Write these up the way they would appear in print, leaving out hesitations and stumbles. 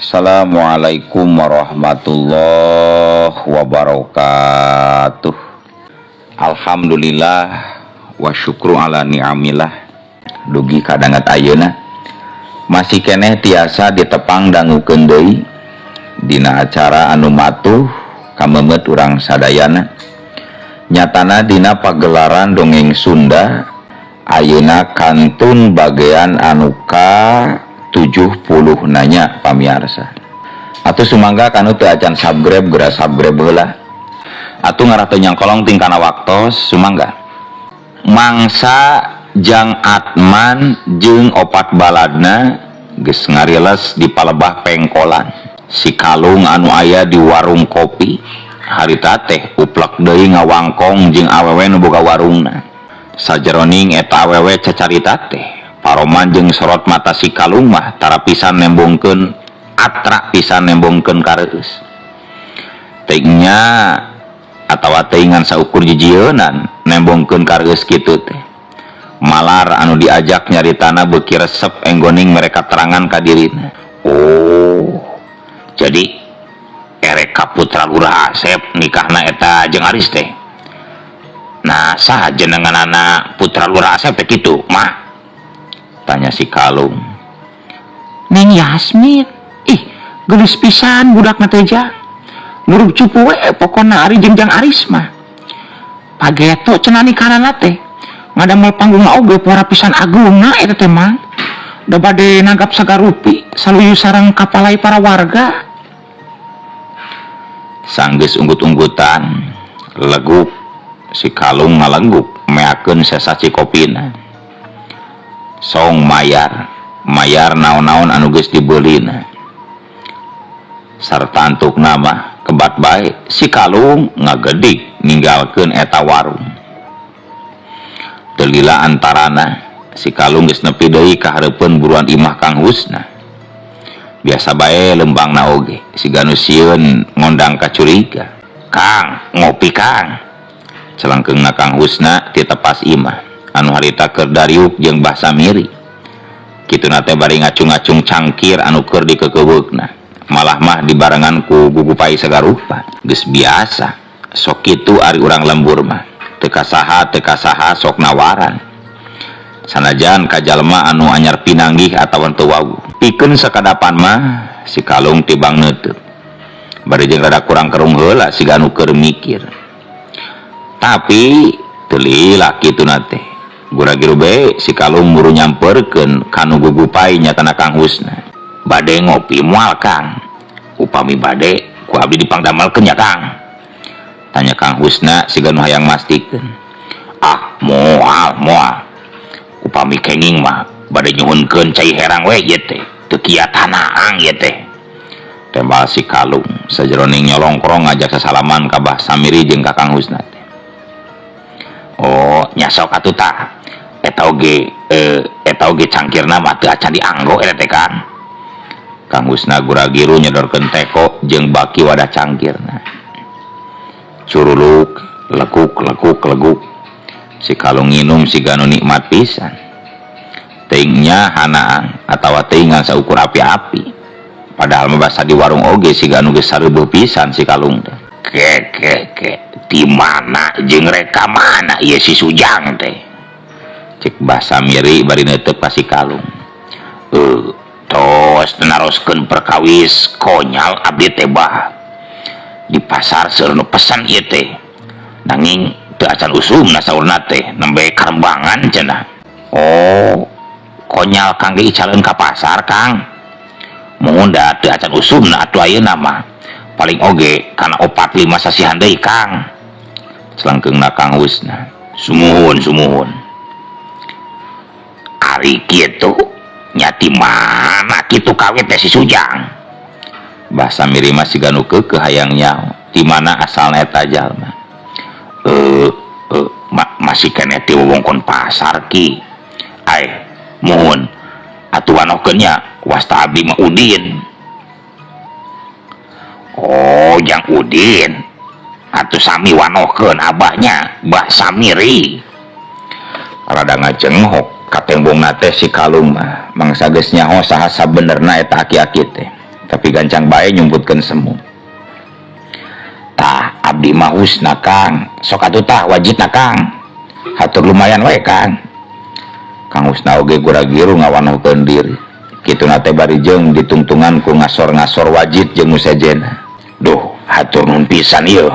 Assalamualaikum warahmatullahi wabarakatuh. Alhamdulillah wa syukru ala ni'amillah. Dugi kadangat ayeuna masih keneh tiasa ditepang dangukeun deui dina acara anu matuh kamemet urang sadayana. Nyatana dina pagelaran dongeng Sunda ayeuna kantun bagean anu ka 70 nanya pamiarsa. Atuh sumangga kanu teu acan subscribe geura subscribe heula. Atuh ngarah teu nyangkolong tingkana waktos sumangga. Mangsa Jang Atman jeung opat baladna geus ngariles di palebah pengkolan. Si kalung anu aya di warung kopi harita teh uplek deui ngawangkong jeung awewe nu boga warungna. Sajeroning eta awewe cacarita teh paroman jeung sorot mata si kalung mah tara pisan nembongkeun atra pisan nembongkeun kareus. Teingnya atawa teingan saukur jijieunan nembongkeun kareus kitu teh. Malar anu diajak nyaritana beuki resep enggoning mereka terangan ka dirina. Oh, jadi erek ka putra Lurah Asep nikahna eta jeung Aris teh. Nah, saha jenenganana putra Lurah Asep teh kitu, mah? Tanya si kalung. Neng Yasmin, ih gelis pisan budak nateja nguruk cupu we pokona ari jengjang Aris mah pageto cenah nikahna teh ngadamel panggung oge para pisan agungna eta teh mah da bade nanggap sagarupi saluyu sareng kapalai para warga. Sanggeus unggut-unggutan leguk si kalung ngalengguk meakeun sesaci kopina. Song mayar naon-naon anu geus dibeulina sarta antuk nama kebat bae si kalung ngagedik ninggalkeun eta warung. Teu lila antarana si kalung geus nepi deui ka hareupeun buruan imah Kang Husna. Biasa bae lembangna oge siga nu sieun ngondang ka curiga. Kang, ngopi Kang. Celengkeungna Kang Husna ti tepas imah anu harita keur dariuk jeung Mbah Samiri. Kituna teh bari ngacung-ngacung cangkir anu keur dikekeuweukna. Malah mah dibarengan ku gugupai sagarupa. Geus biasa. Sok kitu ari urang lembur mah. Teu kasaha sok nawaran. Sanajan ka jalma anu anyar pinanggih atawa teu wawu. Pikeun sakadapan mah si kalung tibang neuteut. Bari jeung rada kurang kerung heula siga anu keur mikir. Tapi teu lila kituna teh. Gura-giru bae si kalung muru nyamperkeun kanu gugupai nyatana Kang Husna. Bade ngopi moal Kang. Upami bade ku abdi dipangdamelkeun nya Kang. Tanya Kang Husna siga nu hayang mastikeun. Ah, moal. Upami kenging mah bade nyuhunkeun cai herang we ieu teh. Teu kiat hanaang ieu teh. Tembal si kalung sajeroning nyolongkrong ngajak sasalaman ka Mbah Samiri jeung ka Kang Husna teh. Oh, nyasok atuh tah. Eta oge cangkirna mah teu acan dianggo eta teh kan. Kang Husna gura-giru nyodorkeun teko jeung baki wadah cangkirna. Curuluk, leguk. Si kalung nginum siga nu nikmat pisan. Teingnya hanaang atawa teingan saukur api-api. Padahal mah basa di warung oge siga nu geus sareubuh pisan si kalung teh. Di mana jeung reka mana ieu si Sujang teh. Cek Mbah Samiri bari neuteuk ka si kalung. Tos naroskeun perkawis konyal abdi teh bah. Di pasar seueur nu pesan ieu teh. Nanging teu acan usumna saurna teh nembe karembangan cenah. Oh, konyal kangge icaleun ka pasar Kang. Mun da teu acan usumna atuh ayeuna mah. Paling oge kana 4-5 sasihan deui Kang. Celengkeungna Kang Husna. Sumuhun. Ari kitu nyati mana kitu kawin teh si Sujang. Mbah Samiri mah siga nu keukeuh hayang nyaho di mana asalna eta jalma. Masih keneh ti wewengkon pasar ki. Ai, muhun atuh wanohkeun nya wasta abdi mah Udin. Oh, Jang Udin. Atuh sami wanohkeun abahnya Mbah Samiri. Rada ngajenghok katembongna teh si kalung mah mangsa geus nyaho saha sabenerna eta aki-aki teh. tapi gancang bae nyumputkeun semu. Tah abdi mah husna Kang, sok atuh tah wajibna Kang, hatur lumayan wae Kang. Kang Husna oge gura-giru ngawanohkeun diri. Kituna teh bari jeung ditungtungan ku ngasor-ngasor wajib jeung musajena. Duh, hatur nuhun pisan ieu.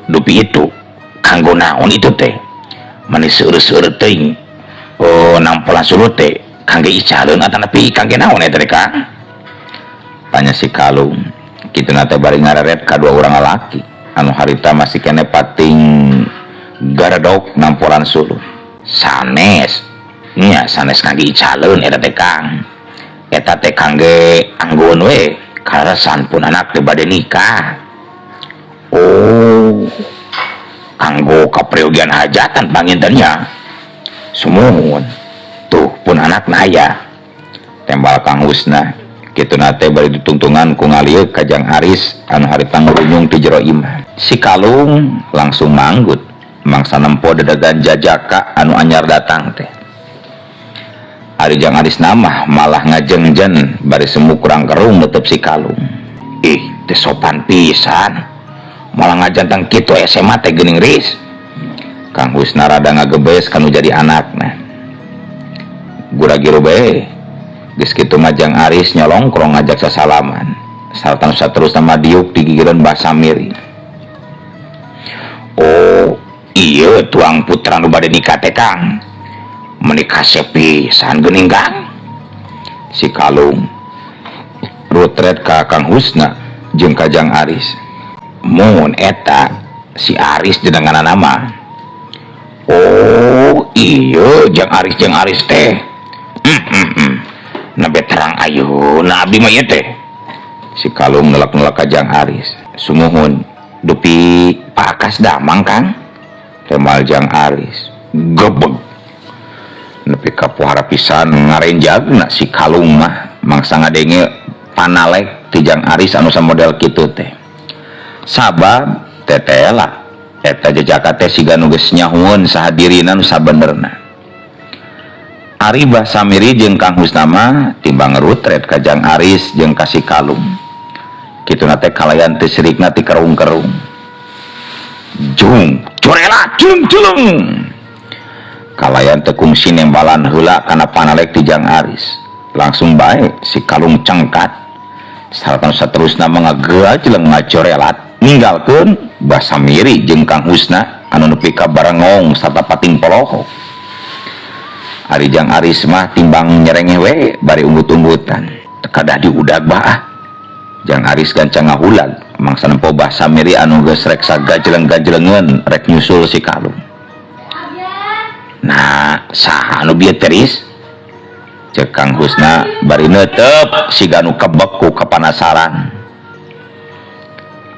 Dupi itu kanggo naon itu teh? Manis seueur-seueur teuing. Nampolan surut teh kangge icaleun atawa nepi kangge naon eta teh Kang? Tanya si Kalung. Kituna teh bari ngareret ka dua urang lalaki anu harita masih kene pating garedog nampolan surut. Sanes nya sanes kangge icaleun eta teh Kang. Eta teh kangge anggoon we karasan pun anak teh bade nikah. Kanggo kapriogian hajatan pangintennya. Sumuhun tuh pun anak naya tembal Kang Husna. Kituna teh bari ditungtungan ku ngalieu ka Jang Aris anu harita ngurunyung ti jero imah. Si Kalung langsung manggut mangsa nempo dedegan jajaka anu anyar datang teh. Ari Jang Aris namah malah ngajengjen bari semu kurang kerung netep si Kalung. Teh sopan pisan malah ngajantang kitu SMA teh geuning ris. Kang Husna rada ngagebes kanu jadi anakna. Gura-giru bae geus kitu mah Jang Aris nyolongkrong ngajak sasalaman sarta saterusna mah diuk di gigireun Mbah Samiri. Iya tuang putra nu bade nikah teh Kang, menikah sepisan geuning Kang. Si Kalung rutret ka Kang Husna jeung ka Jang Aris. Mun eta si Aris jenenganna mah. Iya Jang Aris teh. Nabe terang ayeuna abdi mah ieu teh. Si Kalung nelak-nelak ka Jang Aris. Sumuhun dupi pakas damang Kang. Temal Jang Aris gebeg nepi ka pohara pisan ngarenjagna si Kalung mah mangsa ngadenge panalek ti Jang Aris anu samodel kitu teh. Sabab tetela eta jajaka teh siga nu geus nyahueun sahadirina nu sabenerna. Ari Mbah Samiri jeung Kang Husna mah timbang ngerutret ka Jang Aris jeung ka si Kalung. Kituna teh kalayan teh sirikna ti kerung-kerung. Jung, corela, culung. Kalayan teh kungsi nembalan heula kana panalek ti Jang Aris. Langsung bae si Kalung cengkat. Sarta saterusna mangageuajleung ngacorelat ninggalkeun Mbah Samiri jeung Kang Husna anu nepi ka barengong sarta pating polohok. Ari Jang Aris mah timbang nyerengeh we bari umbut-umbutan tekadah diudag baah. Jang Aris gancang ngahulag mangsa nempo Mbah Samiri anu geus rek sagajleng-gajlengeun rek nyusul si Kalung. Nah saha anu bieu teris? Cek Kang Husna bari neuteup siga anu kebek ku kapanasaran.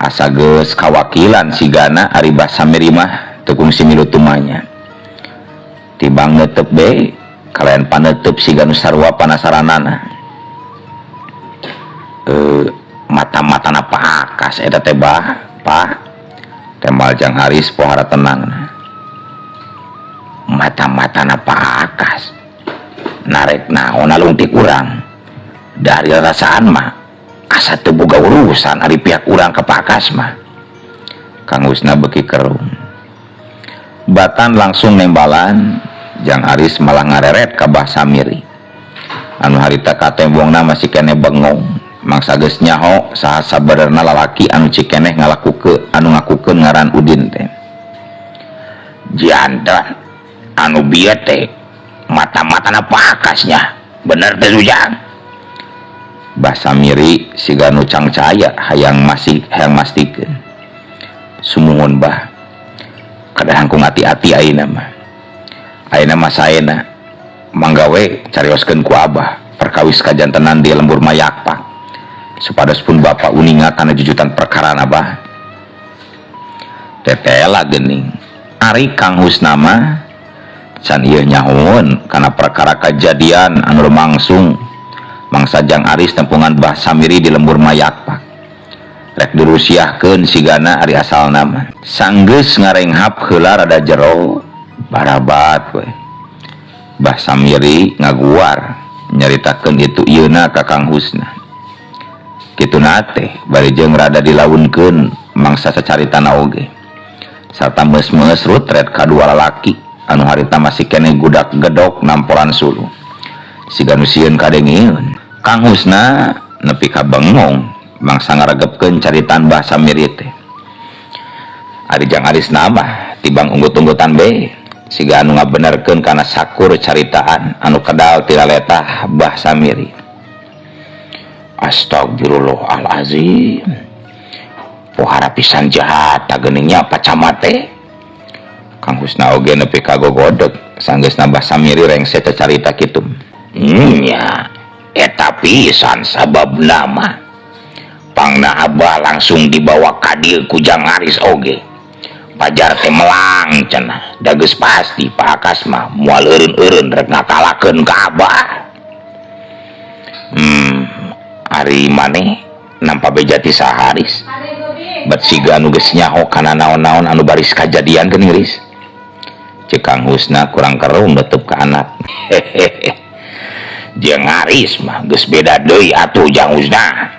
Asa geus kawakilan sigana ari Mbah Samiri mah teu kungsi milu tumanya. Tibang neuteup be kalayan paneutup siga nu sarua panasaranana. Mata-matana paakas eta teh Pak. Tembal Jang Aris pohara tenangna. Mata-matana paakas. Narek naon alung ti urang. Dari rasaan mah asa teu boga urusan ari pihak urang ka paakas mah. Kang Husna beuki kerung. Batan langsung nembalan. Jang Aris malah ngareret ka Mbah Samiri. Anu harita katembongna masih kene bengong. Mangsa geus nyaho saha sabenerna lalaki anu cikeneh ngakukeun ngaran Udin teh. Jantan anu bieu teh mata-matana pakasnya. Bener teh Jang. Mbah Samiri siga nu cangcaya hayang mastikeun. Sumuhun Mbah. Kada hangkung hati-hati ayeuna mah. Ayeuna mah saena manggawe carioskeun ku Abah perkawis kajantenan di lembur Mayakpak supados pun Bapak uninga kana jujutan perkarana Abah. Tetela geuning ari Kang Husna mah can ieu nyahoon kana perkara kajadian anu lumangsung mangsa Jang Aris tempungan Mbah Samiri di lembur Mayakpak. Rek dirusiahkeun sigana ari asalna mah sanggeus ngarenghap heula rada jero barabat we. Mbah Samiri ngaguar nyaritakeun itu ieuna ka Kang Husna. nate bari jeung rada dilaunkeun mangsa sacarita oge sarta meus-meus rutret kadua lalaki anu harita masih kene gudak gedok namporan sulu siga nu sieun kadengieun Kang Husna nepi ka bengong mangsa ngaregepkeun caritan bahasa Samiri teh ari jang arisna mah tibang unggut-unggutan be siga anu ngabenerkeun kana sakur caritaan anu kedal tiraletah bahasa Samiri. Astagfirullahalazim, pohara pisan jahat tageuningnya pacamate. Kang Husna oge nepi ka gogodeg sanggeusna bahasa Samiri rengse carita kitu. Nya eta pisan sababna mah pangna abah langsung dibawa ka dieu ku Jang Aris oge. Pajar teh melang cenah da geus pasti Pak Akas mah moal eureun-eureun rek ngakalakeun ka abah. Ari maneh nampa beja ti saharis bet siga anu geus nyaho kana naon-naon anu baris kajadian geuning Riz. Cek Kang Husna kurang kerum neutup ka anak. Jang Aris mah geus beda deui atuh Jang Husna.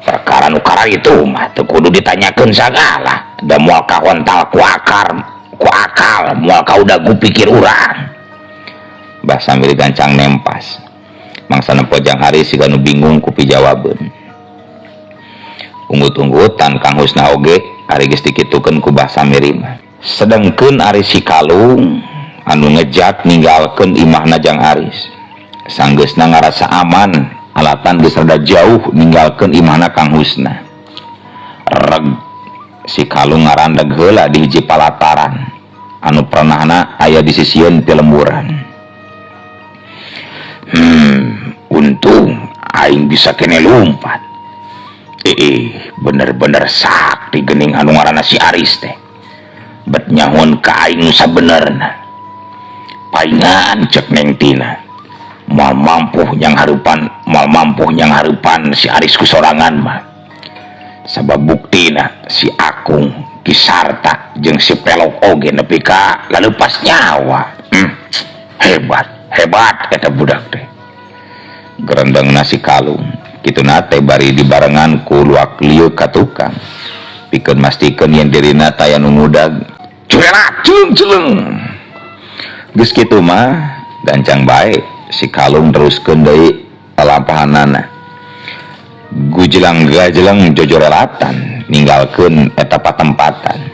Perkara nu kara itu mah teu kudu ditanyakeun sagala, da moal kahontal ku akal, moal kaudagu pikir urang. Bahasa Samiri gancang nempas. Mangsa nempo Jang Aris siga nu bingung ku pijawabeun. Unggut-unggutan Kang Husna oge ari geus dikitukeun ku bahasa Samiri mah. Sedengkeun ari si Kalung anu ngejat ninggalkeun imahna Jang Aris. Sanggeusna ngarasa aman, alatan geus rada jauh ninggalkeun imahna Kang Husna. Reg si Kalung ngarandeg heula di hiji palataran anu pernahna aya di sisieun ti lemburan. Untung aing bisa kene lumpat. Bener-bener sakti geuning anu ngaranna si Aris teh. Bet nyahun ka aing sabenerna. Paingan cek Neng Tina. Moal mampuh yang hareupan si Aris ku sorangan mah. Sabab buktina si Akung, Ki Sarta jeung si Pelok oge nepi ka laleupas nyawa. Hebat eta budak teh. Gerendeng nasi Kalung kitu nate bari dibarengan ku luak lieu ka tukang pikeun mastikeun yen dirina taya nu ngudag curelat ceuleng. Geus kitu mah gancang bae si Kalung teruskeun deui lalampahanana gujelang-gajelang jojorelatan ninggalkeun eta patempatan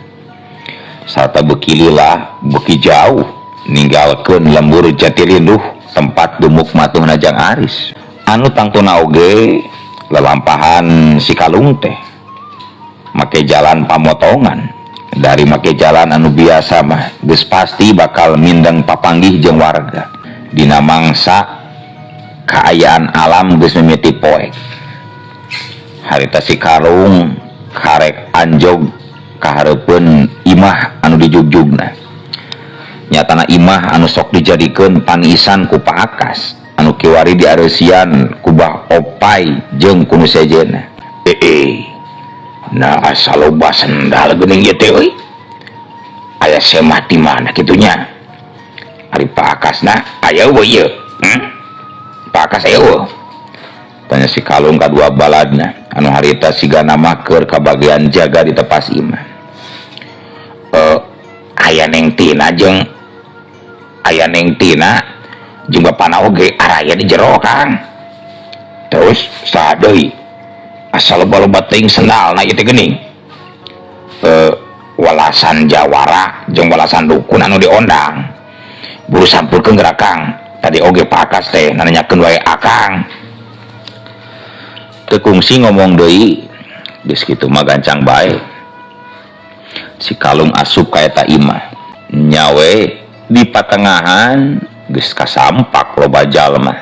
sarta beuki lila beuki jauh ninggalkeun lembur Jatirinduh tempat dumuk matuhna Jang Aris anu tangtuna oge lelampahan si Kalung teh make jalan pamotongan. Dari make jalan anu biasa mah geus pasti bakal mindeng papanggih jeung warga dina mangsa kaayaan alam geus mimiti poek. Harita si Kalung karek anjog kahareupeun imah anu dijugjugna. Nyatana imah anu sok dijadikeun panisan ku Pak Akas anu kiwari diareusian ku Bah Opai jeung ku nu sejena. Nah asaloba sendal geuning ieu teh euy. Aya semah di mana kitunya? Ari Pak Akasna aya eueuh ieu. Pak Akas aya eueuh. Tanya si Kalung kadua baladna anu harita sigana mah keur ka bagian jaga di tepas imah. Aya Neng Tina jeung bapana oge araya di jero Kang. Terus saha deui? Asal loba-loba teuing sendalna ieu teh geuning. Walasan jawara jeung walasan dukun anu diondang. Buru sampurkeun geura Kang. Tadi oge Pak Akas teh nanyakeun wae akang. Teu kungsi ngomong deui. Geus kitu mah gancang bae. Si Kalung asup ka eta imah. Nyawe di patengahan geus kasampak loba jalma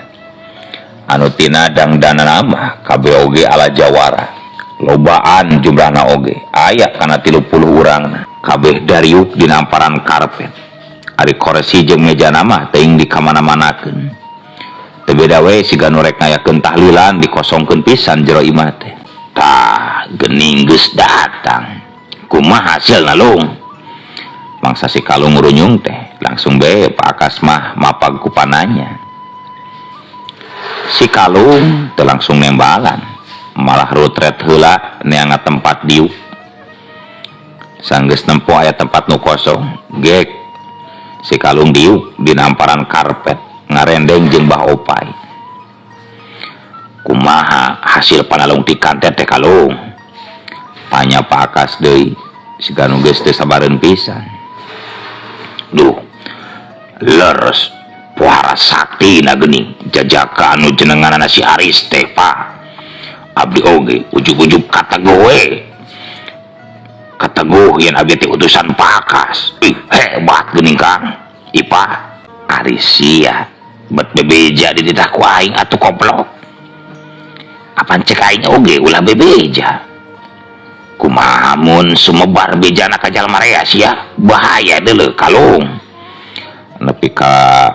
anu tina dangdanana mah kabeh oge ala jawara lobaan jumlahna oge aya kana 30 urang kabeh dariuk di namparan karpet ari kursi jeung mejana mah teuing dikamana-manakeun teu beda we siga nu rek ngayakeun tahlilan dikosongkeun pisan jero imah teh tah geuning geus datang kumaha hasilna Lung. Mangsa si Kalung ngurunyung teh langsung be Pak Akas mah mapag ku pananya. Si Kalung teu langsung nembalan malah rutret heula neangan tempat diuk sanggeus nempo aya tempat nu kosong gek si kalung diuk di namparan karpet ngarendeng jeung bah opai. Kumaha hasil panalung ti kantet teh kalung? Tanya Pak Akas deui siga nu geus teu sabareun pisan. Duh, leres pohara saktina geuning jajaka anu jenenganna si Aris teh Pak. Abdi oge ujug-ujug katagoh yen abdi teh utusan Pak Akas. Ih, hebat geuning Kang. Ipa Aris sia bet bebeja di titah ku aing atuh koplok. Apaan cek aing oge ulah bebeja. Kumaha mun sumebar bejana ka jalma rea sia bahaya deuleu kalung. Nepi ka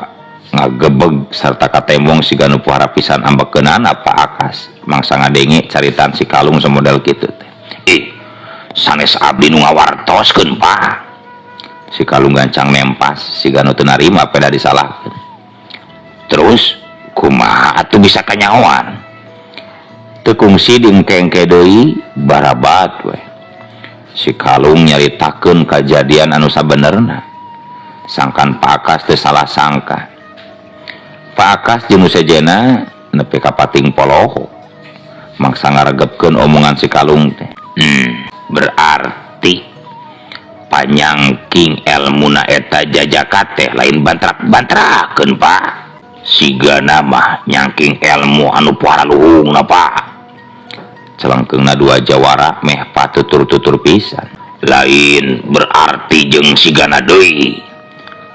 ngagebeg sarta katembong siga nu pohara pisan ambekeunana Pak Akas mangsa ngadenge caritan si kalung samodel kitu teh. Sanes abdi nu ngawartoskeun Pak. Si kalung gancang nempas siga nu teu narima peda disalahkeun. Terus kumaha atuh bisa kanyahoan? Teu kungsi dingkengke deui barabat we. Si kalung nyaritakeun kajadian anu sabenerna. Sangkan Pak Akas teu salah sangka. Pak Akas jeung nu sejena nepi ka pating poloho. Mangsa ngaregepkeun omongan si kalung teh. Berarti panyangking elmuna eta jajaka teh lain bantrak-bantrakeun Pak. Sigana mah nyangking ilmu anu pohara luhungna Pak. Celengkeungna dua jawara meh patutur-tutur pisan. Lain berarti jeung sigana deui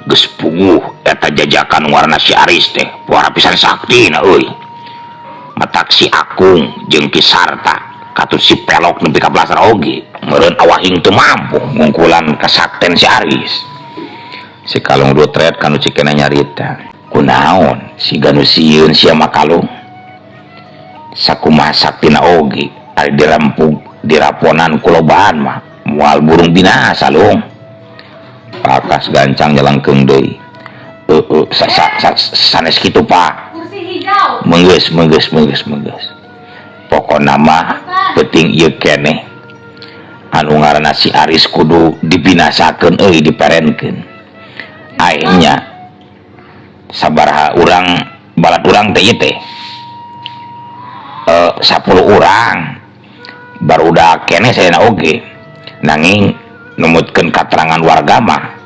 geus puguh eta jajakan warna si Aris teh pohara pisan saktina euy. Matak si Akung jeung Ki Sarta katut si Pelok nepi ka belasar oge meureun awahing teu mampu ngungkulan kasakten si Aris. Si kalung rutret kanu cikena nyarita. Kunaon siga nu sieun sia mah kalung? Sakumaha saktina oge ari dirampug diraponan kulobaan mah moal burung binasa lung. Pak Akas gancang nyelengkeung deui. Sanes kitu Pak. Menggeus. Pokona mah penting ieu keneh. Anu ngaranna si Aris kudu dibinasakeun euy diperenkeun. Aingnya sabaraha urang balad urang teh ieu teh 10 urang barudak keneh sadayana oge nanging numutkeun katerangan warga mah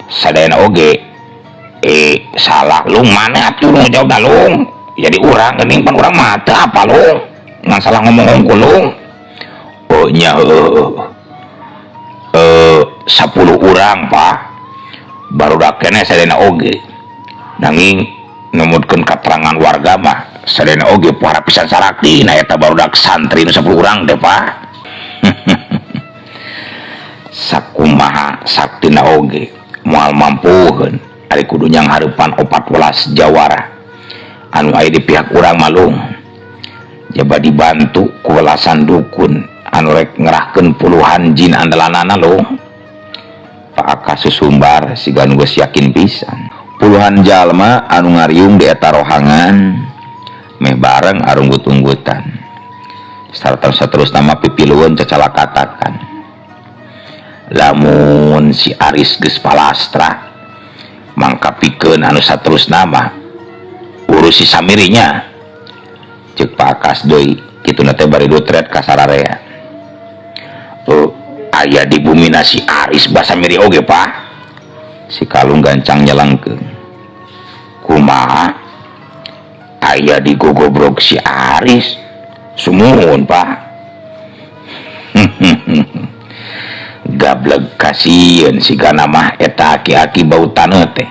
sadayana oge salah lung mana atuh nu jawab lung jadi urang geuning pan urang mah teu apa lung ngan salah ngomong ku lung oh nya 10 urang Pak barudak keneh sadayana oge nanging numutkeun katerangan warga mah sadayana oge pohara pisan saraktina eta barudak santri nu 10 urang teh Pak. Sakumaha saktina oge moal mampuheun ari kudu nyang hareupan 14 jawara anu aya di pihak urang malung jaba dibantu ku welasan dukun anu rek ngerahkeun puluhan jin andalanana lung. Pak Akas susumbar siga nu geus yakin pisan. Puluhan jalma anu ngariung di eta rohangan meh bareng arunggut-unggutan sarta saterusna mah pipilueun cacalakatakan lamun si Aris geus palastra mangka pikeun anu saterusna mah urus si samirinya ceuk Pak Akas deui kituna teh bari dutret ka sararea. Aya di bumi si Aris basa miri oge Pak. Si kalung gancang nyelengkeung. Kumaha aya di gogobrok si Aris sumuhun Pak. Gableg kasieun sigana mah eta aki-aki bau taneuh teh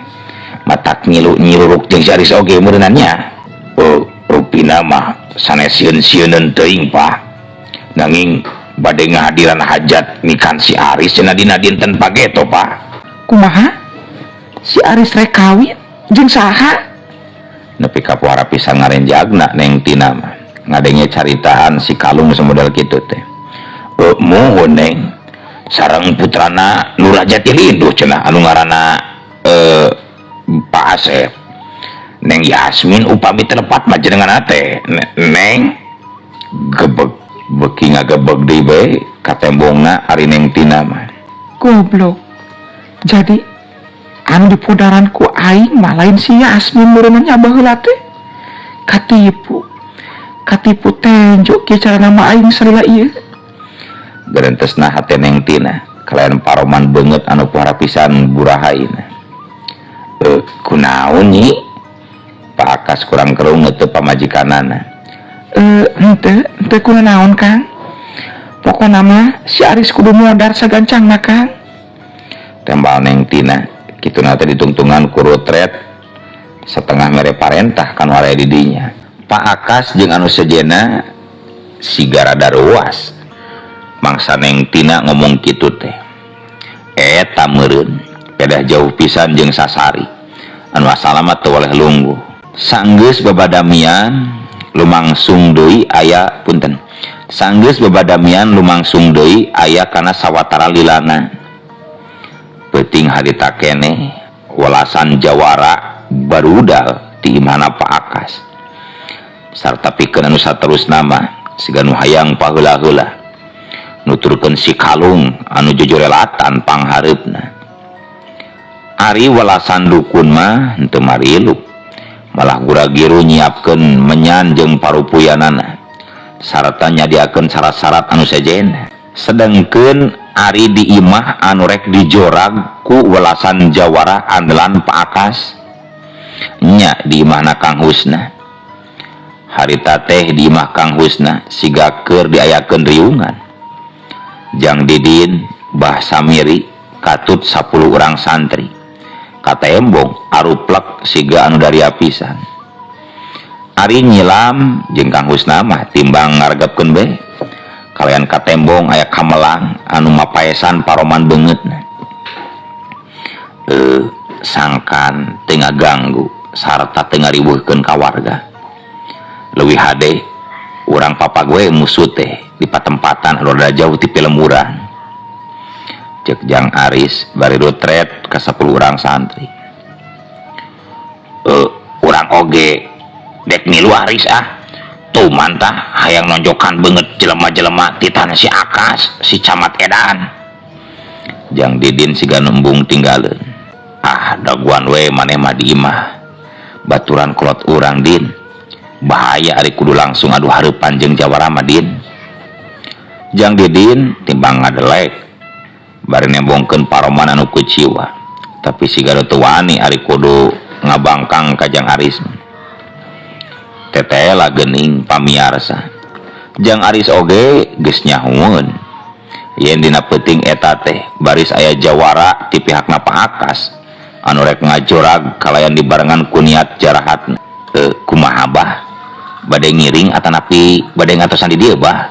matak nyilu-nyiluruk jeung si Aris oge meureunannya. Rupina mah sanes sieun-sieunun teuing Pak nanging bade ngahadiran hajat nikan si Aris cenah dina dinten pageto Pak. Kumaha si Aris rek kawin jeung saha? Nepi ka pohara pisan ngarenjagna neng tina mah ngadenge caritaan si kalung samodel kitu teh. Muhun neng sareng putrana Lurah Jatilinduh cenah anu ngaranna Pak Asep. Neng Yasmin upami telepat mah jenengan teh neng gebeg beki ngagebeg deui bae ka tembongna ari Neng Tina mah. Goblok. Jadi anu dipudaran ku aing mah lain sia Asmin meureunnya baheula teh. Katipu tenjo kieu cara nama aing sarila ieu. Gerentesna hate Neng Tina kalayan paroman beungeut anu pohara pisan burahaina. Kunaon nyi? Pak Akas kurang kerung teu pamajikanana. Henteu kunaon Kang. Pokona mah si Aris kudu modar sagancangna Kang. Tembal Neng Tina kituna teh ditungtungan ku rutret setengah mere parentah kan wale di dinya. Pak Akas jeung anu sejenna siga rada ruas mangsa Neng Tina ngomong kitu teh. Eta meureun pedah jauh pisan jeung Sasari anu asalamat teu waleh lungguh. Sanggeus babadamian lumangsung deui aya punten. Sanggeus babadamian lumangsung deui aya kana sawatara lilana. Peuting harita keneh walasan jawara barudal ti imahna Pak Akas. Sarta pikeun anu saterusna mah siga nu hayang paheula-heula nuturkeun si kalung anu jujurelatan panghareupna. Ari walasan dukun mah henteu marilu, malah gura-giru nyiapkeun menyan jeung parupuyanana sarta nyadiakeun syarat-syarat anu sejen. Sedengkeun ari di imah anu rek dijorag ku welasan jawara andelan Pak Akas nya di imahna Kang Husna. Harita teh di imah Kang Husna siga keur diayakeun riungan. Jang Didin Bah Samiri katut 10 urang santri kata embong aruplek siga anu dari apisan. Ari nyilam jeung Kang Husna mah timbang ngaregepkeun bae kalayan katembong aya kamelang anu mapaesan paroman beungeutna. Sangkan teu ngaganggu sarta teu ngariweuhkeun ka warga. Leuwih hade urang papa gue musuh teh di patempatan anu rada jauh ti Pilemuran. Cek Jang Aris bari retret ka 10 urang santri. Urang oge dek milu Aris tuh mantah hayang nonjokan banget jelema-jelema ti tanah si Akas si Camat Edan. Jang Didin siga nembung tinggaleun. Daguan we maneh mah di imah baturan kolot urang Din. Bahaya ari kudu langsung adu hareupan jeung jawara mah Din. Jang Didin timbang ngadelek bari nembongkeun paroman anu kuciwa tapi siga teu wani ari kudu ngabangkang ka Jang Aris. Tetela geuning pamiarsa Jang Aris oge geus nyahoeun yen dina peuting eta teh baris aya jawara ti pihakna Pak Akas anu rek ngajorag kalayan dibarengan ku niat jarahatna. Kumaha bah bade ngiring atanapi bade ngatosan di dieu bah?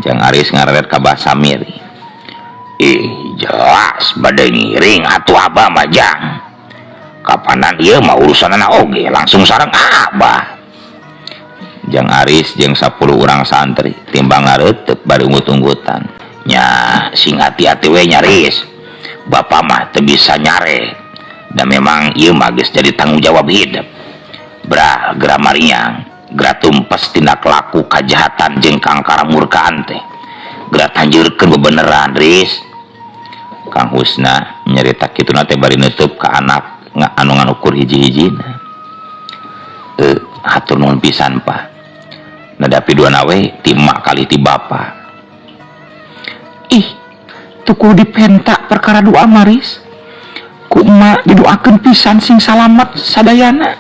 Jang Aris ngareret ka Bah Samiri. Jelas bade ngiring atuh abah mah Jang. Kapanan ieu mah urusanana oge langsung sareng abah. Jang Aris jeung 10 urang santri timbang ngareuteup bari unggut-unggutan. Nya sing hati-hati we nyaris. Bapa mah teu bisa nyare. Dan memang ieu mah geus jadi tanggung jawab hidup. Brah geura mariang, geura tumpes tindak laku kajahatan jeung kangkara murkaan teh. Geura tanjeurkeun bebeneran Riz. Kang Husna nyarita kituna teh bari neuteub ka anak anu nganukur hiji-hijina. Hatur nuhun pisan Pak. Nadapi duana we ti mak kali ti bapa. Tuku dipentak perkara doa Maris. Ku emak didoakeun pisan sing salamet sadayana.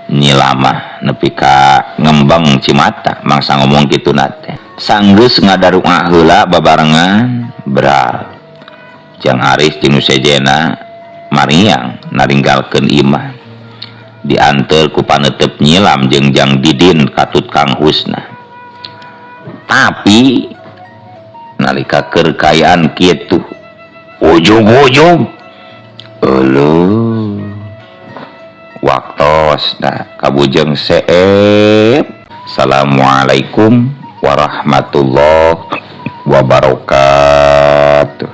Nyilama nepi ka ngembang Cimata mangsa ngomong kitu nate. Sanggeus ngadarua heula babarengan beral. Jang Aris jeung sejena mariang naringgalkeun imah. Dianteur ku paneuteub nyilam jeung Jang Didin katut Kang Husna. Tapi nalika keur kayaan kitu ujug-ujug eueuh waktos kabujeng seep. Assalamualaikum warahmatullahi wabarakatuh.